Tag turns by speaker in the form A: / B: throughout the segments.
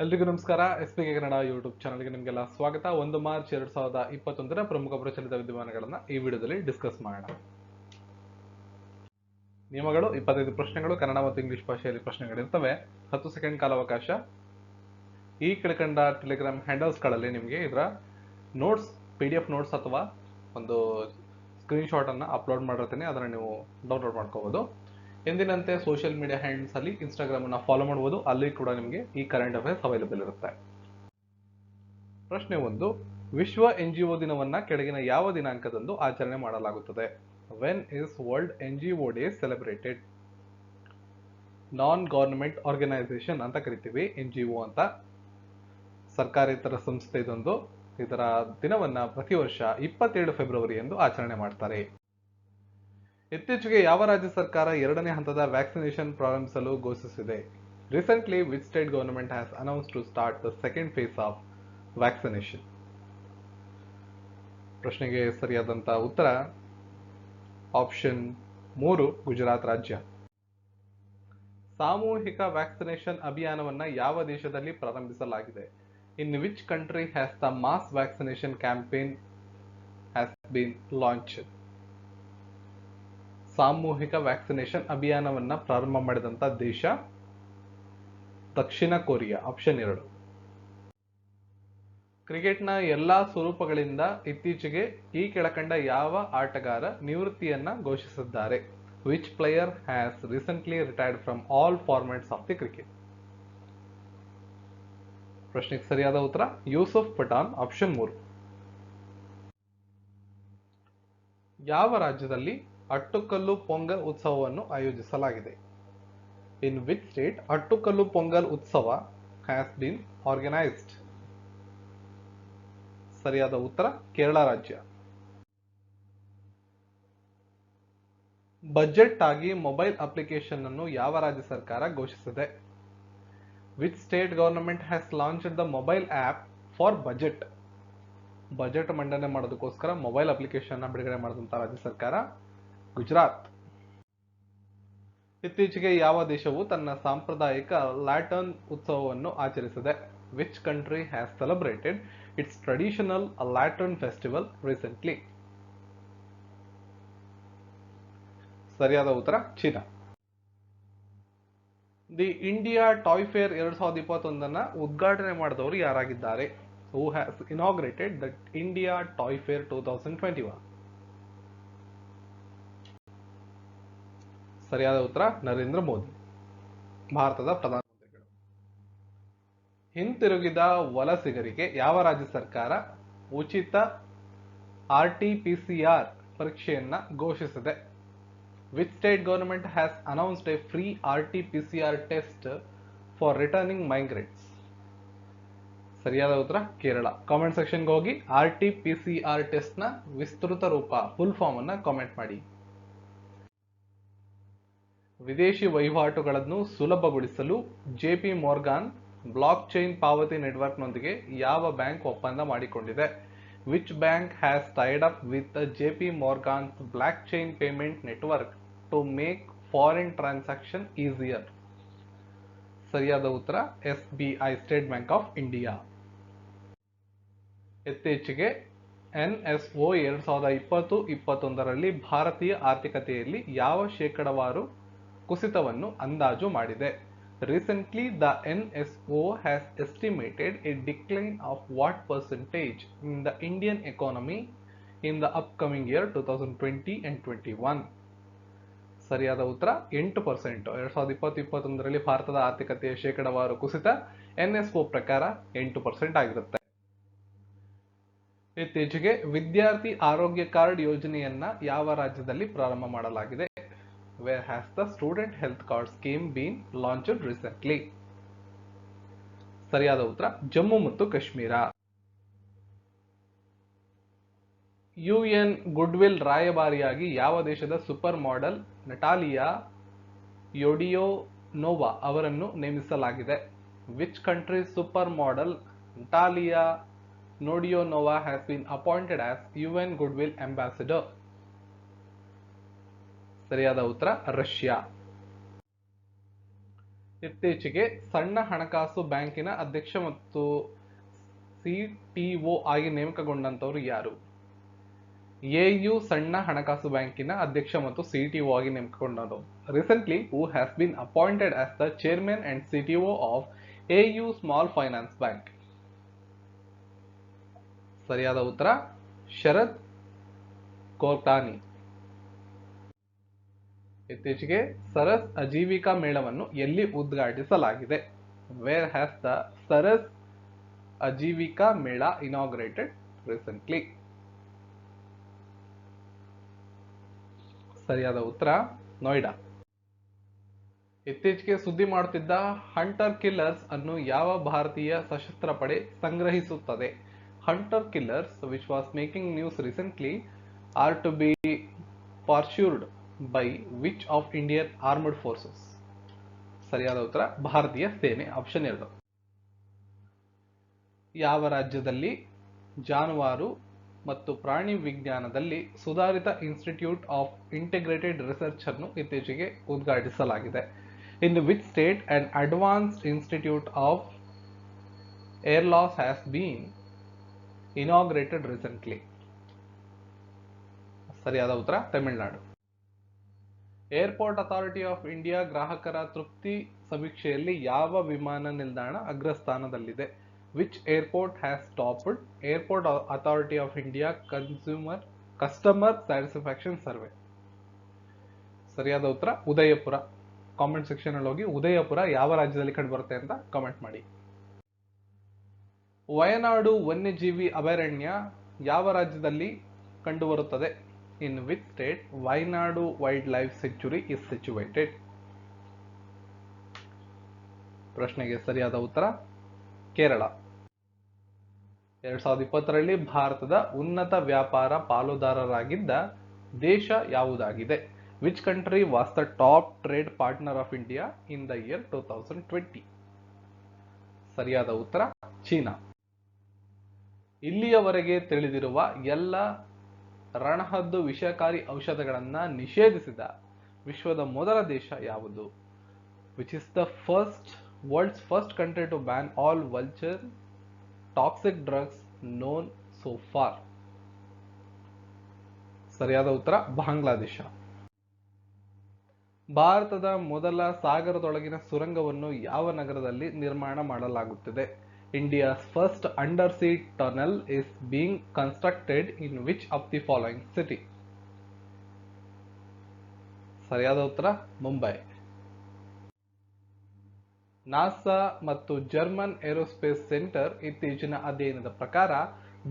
A: ಎಲ್ರಿಗೂ ನಮಸ್ಕಾರ. SPK Kannada YouTube ಚಾನಲ್ಗೆ ನಿಮಗೆಲ್ಲ ಸ್ವಾಗತ. 1 ಮಾರ್ಚ್ 2021 ಪ್ರಮುಖ ಪ್ರಚಲಿತ ವಿದ್ಯಮಾನಗಳನ್ನು ಈ ವಿಡಿಯೋದಲ್ಲಿ ಡಿಸ್ಕಸ್ ಮಾಡೋಣ. ನಿಯಮಗಳು 25 ಪ್ರಶ್ನೆಗಳು, ಕನ್ನಡ ಮತ್ತು ಇಂಗ್ಲಿಷ್ ಭಾಷೆಯಲ್ಲಿ ಪ್ರಶ್ನೆಗಳಿರ್ತವೆ. 10 ಸೆಕೆಂಡ್ ಕಾಲಾವಕಾಶ. ಈ ಕೆಳಕಂಡ ಟೆಲಿಗ್ರಾಮ್ ಹ್ಯಾಂಡಲ್ಸ್ಗಳಲ್ಲಿ ನಿಮಗೆ ಇದರ ನೋಟ್ಸ್, PDF ನೋಟ್ಸ್ ಅಥವಾ ಒಂದು ಸ್ಕ್ರೀನ್ಶಾಟ್ ಅನ್ನು ಅಪ್ಲೋಡ್ ಮಾಡಿರ್ತೀನಿ, ಅದನ್ನು ನೀವು ಡೌನ್ಲೋಡ್ ಮಾಡ್ಕೋಬಹುದು. ಎಂದಿನಂತೆ ಸೋಷಿಯಲ್ ಮೀಡಿಯಾ ಹ್ಯಾಂಡ್ಸ್ ಅಲ್ಲಿ ಇನ್ಸ್ಟಾಗ್ರಾಮ್ ಅನ್ನು ಫಾಲೋ ಮಾಡಬಹುದು, ಅಲ್ಲಿ ಕೂಡ ನಿಮಗೆ ಈ ಕರೆಂಟ್ ಅಫೇರ್ಸ್ ಅವೈಲೇಬಲ್ ಇರುತ್ತೆ. ಪ್ರಶ್ನೆ 1, ವಿಶ್ವ NGO ದಿನವನ್ನ ಕೆಳಗಿನ ಯಾವ ದಿನಾಂಕದಂದು ಆಚರಣೆ ಮಾಡಲಾಗುತ್ತದೆ? When is world NGO day celebrated? Non government organisation ಅಂತ ಕರಿತೀವಿ, NGO ಅಂತ, ಸರ್ಕಾರೇತರ ಸಂಸ್ಥೆ ಇದೊಂದು. ಇದರ ದಿನವನ್ನ ಪ್ರತಿ ವರ್ಷ 27 ಫೆಬ್ರವರಿ ಎಂದು ಆಚರಣೆ ಮಾಡ್ತಾರೆ. ಇತ್ತೀಚೆಗೆ ಯಾವ ರಾಜ್ಯ ಸರ್ಕಾರ 2ನೇ ಹಂತದ ವ್ಯಾಕ್ಸಿನೇಷನ್ ಪ್ರಾರಂಭಿಸಲು ಘೋಷಿಸಿದೆ? Recently which state government has announced to start the second phase of vaccination? ಪ್ರಶ್ನೆಗೆ ಸರಿಯಾದಂತ ಉತ್ತರ ಆಪ್ಷನ್ 3, ಗುಜರಾತ್ ರಾಜ್ಯ. ಸಾಮೂಹಿಕ ವ್ಯಾಕ್ಸಿನೇಷನ್ ಅಭಿಯಾನವನ್ನ ಯಾವ ದೇಶದಲ್ಲಿ ಪ್ರಾರಂಭಿಸಲಾಗಿದೆ? In which country has the mass vaccination campaign has been launched? ಸಾಮೂಹಿಕ ವ್ಯಾಕ್ಸಿನೇಷನ್ ಅಭಿಯಾನವನ್ನ ಪ್ರಾರಂಭ ಮಾಡಿದಂತ ದೇಶ ದಕ್ಷಿಣ ಕೊರಿಯಾ, ಆಪ್ಷನ್ 2. ಕ್ರಿಕೆಟ್ನ ಎಲ್ಲಾ ಸ್ವರೂಪಗಳಿಂದ ಇತ್ತೀಚೆಗೆ ಈ ಕೆಳಕಂಡ ಯಾವ ಆಟಗಾರ ನಿವೃತ್ತಿಯನ್ನ ಘೋಷಿಸಿದ್ದಾರೆ? Which player has recently retired from all formats of the cricket? ಪ್ರಶ್ನೆಗೆ ಸರಿಯಾದ ಉತ್ತರ ಯೂಸುಫ್ ಪಠಾಣ್, ಆಪ್ಷನ್ 3. ಯಾವ ರಾಜ್ಯದಲ್ಲಿ ಅಟ್ಟುಕಲ್ಲು ಪೊಂಗಲ್ ಉತ್ಸವವನ್ನು ಆಯೋಜಿಸಲಾಗಿದೆ? ಇನ್ ವಿಚ್ ಸ್ಟೇಟ್ ಅಟ್ಟುಕಲ್ಲು ಪೊಂಗಲ್ ಉತ್ಸವ ಹ್ಯಾಸ್ ಬೀನ್ ಆರ್ಗನೈಸ್ಡ್? ಸರಿಯಾದ ಉತ್ತರ ಕೇರಳ ರಾಜ್ಯ. ಬಜೆಟ್ ಆಗಿ ಮೊಬೈಲ್ ಅಪ್ಲಿಕೇಶನ್ ಅನ್ನು ಯಾವ ರಾಜ್ಯ ಸರ್ಕಾರ ಘೋಷಿಸಿದೆ? Which state government has launched the mobile app for budget? Budget ಮಂಡನೆ ಮಾಡೋದಕ್ಕೋಸ್ಕರ ಮೊಬೈಲ್ ಅಪ್ಲಿಕೇಶನ್ ಬಿಡುಗಡೆ ಮಾಡಿದಂತ ರಾಜ್ಯ ಸರ್ಕಾರ ಗುಜರಾತ್. ಇತ್ತೀಚೆಗೆ ಯಾವ ದೇಶವು ತನ್ನ ಸಾಂಪ್ರದಾಯಿಕ ಲ್ಯಾಟರ್ನ್ ಉತ್ಸವವನ್ನು ಆಚರಿಸಿದೆ? Which country has celebrated its traditional lantern festival recently? ಸರಿಯಾದ ಉತ್ತರ China. The India toy fair 2021 ಉದ್ಘಾಟನೆ ಮಾಡಿದವರು ಯಾರಾಗಿದ್ದಾರೆ? Who has inaugurated the India toy fair 2021? ಸರಿಯಾದ ಉತ್ತರ ನರೇಂದ್ರ ಮೋದಿ, ಭಾರತದ ಪ್ರಧಾನಮಂತ್ರಿಗಳು. ಹಿಂತಿರುಗಿದ ವಲಸಿಗರಿಗೆ ಯಾವ ರಾಜ್ಯ ಸರ್ಕಾರ ಉಚಿತ RT-PCR ಪರೀಕ್ಷೆಯನ್ನ ಘೋಷಿಸಿದೆ? Which state government has announced A free RT-PCR test for returning migrants? ಸರಿಯಾದ ಉತ್ತರ ಕೇರಳ. ಕಾಮೆಂಟ್ ಸೆಕ್ಷನ್ಗೆ ಹೋಗಿ RT-PCR ಟೆಸ್ಟ್ ನ ವಿಸ್ತೃತ ರೂಪ, ಫುಲ್ ಫಾರ್ಮ್ ಅನ್ನ ಕಾಮೆಂಟ್ ಮಾಡಿ. ವಿದೇಶಿ ವಹಿವಾಟುಗಳನ್ನು ಸುಲಭಗೊಳಿಸಲು JP Morgan ಬ್ಲಾಕ್ ಚೈನ್ ಪಾವತಿ ನೆಟ್ವರ್ಕ್ನೊಂದಿಗೆ ಯಾವ ಬ್ಯಾಂಕ್ ಒಪ್ಪಂದ ಮಾಡಿಕೊಂಡಿದೆ? Which bank has tied up with JP Morgan's block chain payment network to make foreign transaction easier? ಸರಿಯಾದ ಉತ್ತರ SBI, state bank of India. ಇತ್ತೀಚೆಗೆ NSO 2020-21ರಲ್ಲಿ ಭಾರತೀಯ ಆರ್ಥಿಕತೆಯಲ್ಲಿ ಯಾವ ಶೇಕಡಾವಾರು ಕುಸಿತವನ್ನು ಅಂದಾಜು ಮಾಡಿದೆ? Recently, the NSO has estimated a decline of what percentage in the Indian economy in the upcoming year 2020 and 21? ಸರಿಯಾದ ಉತ್ತರ 8%. 2020-21ರಲ್ಲಿ ಭಾರತದ ಆರ್ಥಿಕತೆಯ ಶೇಕಡಾವಾರು ಕುಸಿತ NSO ಪ್ರಕಾರ 8% ಆಗಿರುತ್ತೆ. ಇತ್ತೀಚೆಗೆ ವಿದ್ಯಾರ್ಥಿ ಆರೋಗ್ಯ ಕಾರ್ಡ್ ಯೋಜನೆಯನ್ನ ಯಾವ ರಾಜ್ಯದಲ್ಲಿ ಪ್ರಾರಂಭ ಮಾಡಲಾಗಿದೆ? Where has the student health card scheme been launched recently? ಸರಿಯಾದ ಉತ್ತರ ಜಮ್ಮು ಮತ್ತು ಕಾಶ್ಮೀರ. UN ಗುಡ್ವಿಲ್ ರಾಯಭಾರಿಯಾಗಿ ಯಾವ ದೇಶದ ಸೂಪರ್ ಮಾಡೆಲ್ ನಟಾಲಿಯಾ ಯೋಡಿಯೋನೋವಾ ಅವರನ್ನು ನೇಮಿಸಲಾಗಿದೆ? Which country supermodel Natalia Vodianova has been appointed as UN goodwill ambassador? ಸರಿಯಾದ ಉತ್ತರ ರಷ್ಯಾ. ಇತ್ತೀಚೆಗೆ ಸಣ್ಣ ಹಣಕಾಸು ಬ್ಯಾಂಕಿನ ಅಧ್ಯಕ್ಷ ಮತ್ತು ಸಿಟಿಒ ಆಗಿ ನೇಮಕಗೊಂಡಂತವರು ಯಾರು? ಎಯು ಸಣ್ಣ ಹಣಕಾಸು ಬ್ಯಾಂಕಿನ ಅಧ್ಯಕ್ಷ ಮತ್ತು ಸಿಟಿಒ ಆಗಿ ನೇಮಕಗೊಂಡವರು. Recently, who has been appointed as the chairman and CTO of AU Small Finance Bank? ಸರಿಯಾದ ಉತ್ತರ ಶರದ್ ಕೋರ್ಟಾನಿ. ಇತ್ತೀಚೆಗೆ ಸರಸ್ ಆಜೀವಿಕಾ ಮೇಳವನ್ನು ಎಲ್ಲಿ ಉದ್ಘಾಟಿಸಲಾಗಿದೆ? Where has the Saras Ajivika Mela inaugurated recently? ಸರಿಯಾದ ಉತ್ತರ ನೋಯ್ಡಾ. ಇತ್ತೀಚೆಗೆ ಸುದ್ದಿ ಮಾಡುತ್ತಿದ್ದ ಹಂಟರ್ ಕಿಲ್ಲರ್ಸ್ ಅನ್ನು ಯಾವ ಭಾರತೀಯ ಸಶಸ್ತ್ರ ಪಡೆ ಸಂಗ್ರಹಿಸುತ್ತದೆ? Hunter killers which was making news recently are to be pursued by which of Indian armed forces? ಸರಿಯಾದ ಉತ್ತರ ಭಾರತೀಯ ಸೇನೆ, ಆಪ್ಷನ್ 2. ಯಾವ ರಾಜ್ಯದಲ್ಲಿ ಜಾನುವಾರು ಮತ್ತು ಪ್ರಾಣಿ ವಿಜ್ಞಾನದಲ್ಲಿ ಸುಧಾರಿತ ಇನ್ಸ್ಟಿಟ್ಯೂಟ್ ಆಫ್ ಇಂಟಿಗ್ರೇಟೆಡ್ ರಿಸರ್ಚ್ ಅನ್ನು ಇತ್ತೀಚೆಗೆ ಉದ್ಘಾಟಿಸಲಾಗಿದೆ? In which state an advanced institute of air loss has been inaugurated recently? ಸರಿಯಾದ ಉತ್ತರ Tamil Nadu. Airport authority of India ಗ್ರಾಹಕರ ತೃಪ್ತಿ ಸಮೀಕ್ಷೆಯಲ್ಲಿ ಯಾವ ವಿಮಾನ ನಿಲ್ದಾಣ ಅಗ್ರಸ್ಥಾನದಲ್ಲಿದೆ? Which airport has topped Airport Authority of India Customer Satisfaction Survey? ಸರಿಯಾದ ಉತ್ತರ ಉದಯಪುರ. ಕಾಮೆಂಟ್ ಸೆಕ್ಷನ್ ಅಲ್ಲಿ ಹೋಗಿ ಉದಯಪುರ ಯಾವ ರಾಜ್ಯದಲ್ಲಿ ಕಂಡುಬರುತ್ತೆ ಅಂತ ಕಾಮೆಂಟ್ ಮಾಡಿ. ವಯನಾಡು ವನ್ಯಜೀವಿ ಅಭಯಾರಣ್ಯ ಯಾವ ರಾಜ್ಯದಲ್ಲಿ ಕಂಡುಬರುತ್ತದೆ? In which state Wayanadu Wildlife Sanctuary is situated? ಪ್ರಶ್ನೆಗೆ ಸರಿಯಾದ ಉತ್ತರ ಕೇರಳ. 2020ರಲ್ಲಿ ಭಾರತದ ಉನ್ನತ ವ್ಯಾಪಾರ ಪಾಲುದಾರರಾಗಿದ್ದ ದೇಶ ಯಾವುದಾಗಿದೆ? Which country was the top trade partner of India in the year 2020? ಸರಿಯಾದ ಉತ್ತರ ಚೀನಾ. ಇಲ್ಲಿಯವರೆಗೆ ತಿಳಿದಿರುವ ಎಲ್ಲ ರಣಹದ್ದು ವಿಷಕಾರಿ ಔಷಧಗಳನ್ನು ನಿಷೇಧಿಸಿದ ವಿಶ್ವದ ಮೊದಲ ದೇಶ ಯಾವುದು? Which is the world's first country to ban all vulture toxic drugs known so far? ಸರಿಯಾದ ಉತ್ತರ ಬಾಂಗ್ಲಾದೇಶ. ಭಾರತದ ಮೊದಲ ಸಾಗರದೊಳಗಿನ ಸುರಂಗವನ್ನು ಯಾವ ನಗರದಲ್ಲಿ ನಿರ್ಮಾಣ ಮಾಡಲಾಗುತ್ತಿದೆ? India's first undersea tunnel is being constructed in which of the following city? ಸರಿಯಾದ ಉತ್ತರ ಮುಂಬೈ. ನಾಸಾ ಮತ್ತು ಜರ್ಮನ್ ಏರೋಸ್ಪೇಸ್ ಸೆಂಟರ್ ಇತ್ತೀಚಿನ ಅಧ್ಯಯನದ ಪ್ರಕಾರ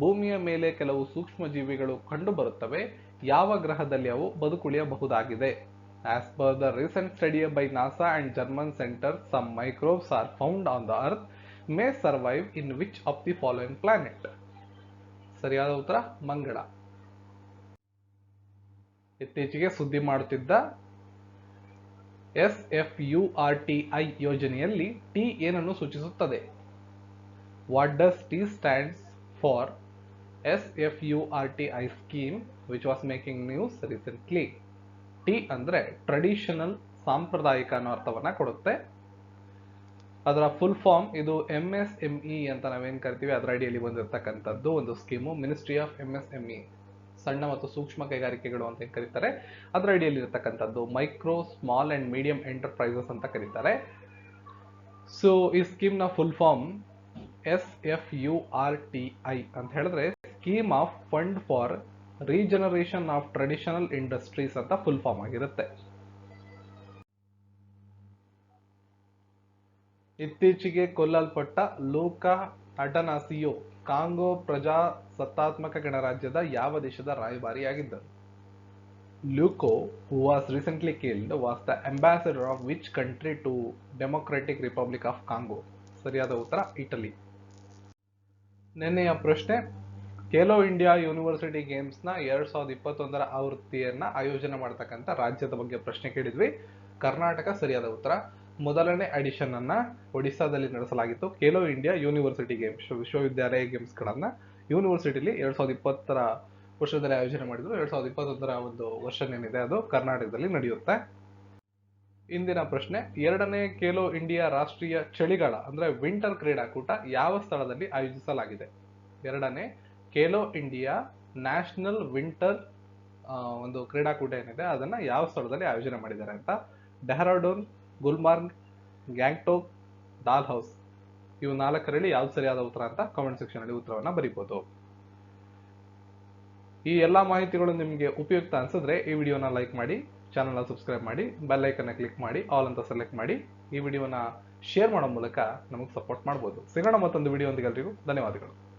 A: ಭೂಮಿಯ ಮೇಲೆ ಕೆಲವು ಸೂಕ್ಷ್ಮ ಜೀವಿಗಳು ಕಂಡುಬರುತ್ತವೆ. ಯಾವ ಗ್ರಹದಲ್ಲಿ ಅವು ಬದುಕುಳಿಯಬಹುದಾಗಿದೆ? As per the recent study by NASA and German center, some microbes are found on the Earth may survive in which of the following planet? ಸರಿಯಾದ ಉತ್ತರ ಮಂಗಳ. ಇತ್ತೀಚೆಗೆ ಸುದ್ದಿ ಮಾಡುತ್ತಿದ್ದ SFURTI ಯೋಜನೆಯಲ್ಲಿ T ಏನನ್ನು ಸೂಚಿಸುತ್ತದೆ? What does T stands for? SFURTI scheme which was making news recently. T ಅಂದ್ರೆ ಟ್ರೆಡಿಷನಲ್, ಸಾಂಪ್ರದಾಯಿಕ ಅನ್ನೋ ಅರ್ಥವನ್ನ ಕೊಡುತ್ತೆ. ಅದರ ಫುಲ್ ಫಾರ್ಮ್ ಇದು MSME ಅಂತ ನಾವೇನ್ ಕರಿತೀವಿ ಅದರ ಅಡಿಯಲ್ಲಿ ಬಂದಿರತಕ್ಕಂಥದ್ದು ಒಂದು ಸ್ಕೀಮು. ಮಿನಿಸ್ಟ್ರಿ ಆಫ್ MSME, ಸಣ್ಣ ಮತ್ತು ಸೂಕ್ಷ್ಮ ಕೈಗಾರಿಕೆಗಳು ಅಂತ ಏನ್ ಕರೀತಾರೆ ಅದರ ಅಡಿಯಲ್ಲಿ ಇರತಕ್ಕಂಥದ್ದು. Micro, small and medium enterprises ಅಂತ ಕರೀತಾರೆ. ಸೊ ಈ ಸ್ಕೀಮ್ ನ ಫುಲ್ ಫಾರ್ಮ್ SFURTI ಅಂತ ಹೇಳಿದ್ರೆ scheme of fund for regeneration of traditional industries ಅಂತ ಫುಲ್ ಫಾರ್ಮ್ ಆಗಿರುತ್ತೆ. ಇತ್ತೀಚೆಗೆ ಕೊಲ್ಲಲ್ಪಟ್ಟ ಲೂಕಾ ಅಟನಾಸಿಯೋ ಕಾಂಗೋ ಪ್ರಜಾಸತ್ತಾತ್ಮಕ ಗಣರಾಜ್ಯದ ಯಾವ ದೇಶದ ರಾಯಭಾರಿಯಾಗಿದ್ದರು? Luco, who was recently killed, was the ambassador of which country to Democratic Republic of Congo? ಸರಿಯಾದ ಉತ್ತರ ಇಟಲಿ. ನಿನ್ನೆಯ ಪ್ರಶ್ನೆ, ಖೇಲೋ ಇಂಡಿಯಾ ಯೂನಿವರ್ಸಿಟಿ ಗೇಮ್ಸ್ ನ 2021ರ ಆವೃತ್ತಿಯನ್ನ ಆಯೋಜನೆ ಮಾಡತಕ್ಕಂಥ ರಾಜ್ಯದ ಬಗ್ಗೆ ಪ್ರಶ್ನೆ ಕೇಳಿದ್ವಿ. ಕರ್ನಾಟಕ ಸರಿಯಾದ ಉತ್ತರ. ಮೊದಲನೇ ಎಡಿಷನ್ ಅನ್ನ ಒಡಿಸ್ಸಾದಲ್ಲಿ ನಡೆಸಲಾಗಿತ್ತು. ಖೇಲೋ ಇಂಡಿಯಾ ಯೂನಿವರ್ಸಿಟಿ ಗೇಮ್ಸ್, ವಿಶ್ವವಿದ್ಯಾಲಯ ಗೇಮ್ಸ್ ಗಳನ್ನ ಯೂನಿವರ್ಸಿಟಿಲಿ 2020ರ ವರ್ಷದಲ್ಲಿ ಆಯೋಜನೆ ಮಾಡಿದ್ರು. 2021ರ ಒಂದು ವರ್ಷನ್ ಏನಿದೆ ಅದು ಕರ್ನಾಟಕದಲ್ಲಿ ನಡೆಯುತ್ತೆ. ಇಂದಿನ ಪ್ರಶ್ನೆ, ಎರಡನೇ ಖೇಲೋ ಇಂಡಿಯಾ ರಾಷ್ಟ್ರೀಯ ಚಳಿಗಾಲ ಅಂದ್ರೆ ವಿಂಟರ್ ಕ್ರೀಡಾಕೂಟ ಯಾವ ಸ್ಥಳದಲ್ಲಿ ಆಯೋಜಿಸಲಾಗಿದೆ? ಎರಡನೇ ಖೇಲೋ ಇಂಡಿಯಾ ನ್ಯಾಷನಲ್ ವಿಂಟರ್ ಒಂದು ಕ್ರೀಡಾಕೂಟ ಏನಿದೆ ಅದನ್ನ ಯಾವ ಸ್ಥಳದಲ್ಲಿ ಆಯೋಜನೆ ಮಾಡಿದ್ದಾರೆ ಅಂತ. ಡೆಹ್ರಾಡೂನ್, ಗುಲ್ಮಾರ್ಗ್, ಗ್ಯಾಂಗ್ಟೋಕ್, ಡಾಲ್ ಹೌಸ್. ಇವು ನಾಲ್ಕರಲ್ಲಿ ಯಾವ್ದು ಸರಿಯಾದ ಉತ್ತರ ಅಂತ ಕಾಮೆಂಟ್ ಸೆಕ್ಷನ್ ಅಲ್ಲಿ ಉತ್ತರವನ್ನ ಬರೀಬಹುದು. ಈ ಎಲ್ಲಾ ಮಾಹಿತಿಗಳು ನಿಮಗೆ ಉಪಯುಕ್ತ ಅನ್ಸಿದ್ರೆ ಈ ವಿಡಿಯೋನ ಲೈಕ್ ಮಾಡಿ, ಚಾನಲ್ನ ಸಬ್ಸ್ಕ್ರೈಬ್ ಮಾಡಿ, ಬೆಲ್ ಐಕನ್ನ ಕ್ಲಿಕ್ ಮಾಡಿ, ಆಲ್ ಅಂತ ಸೆಲೆಕ್ಟ್ ಮಾಡಿ. ಈ ವಿಡಿಯೋನ ಶೇರ್ ಮಾಡೋ ಮೂಲಕ ನಮಗೆ ಸಪೋರ್ಟ್ ಮಾಡಬಹುದು. ಸಿಗೋಣ ಮತ್ತೊಂದು ವಿಡಿಯೋ ಒಂದಿಗೆ. ಎಲ್ರಿಗೂ ಧನ್ಯವಾದಗಳು.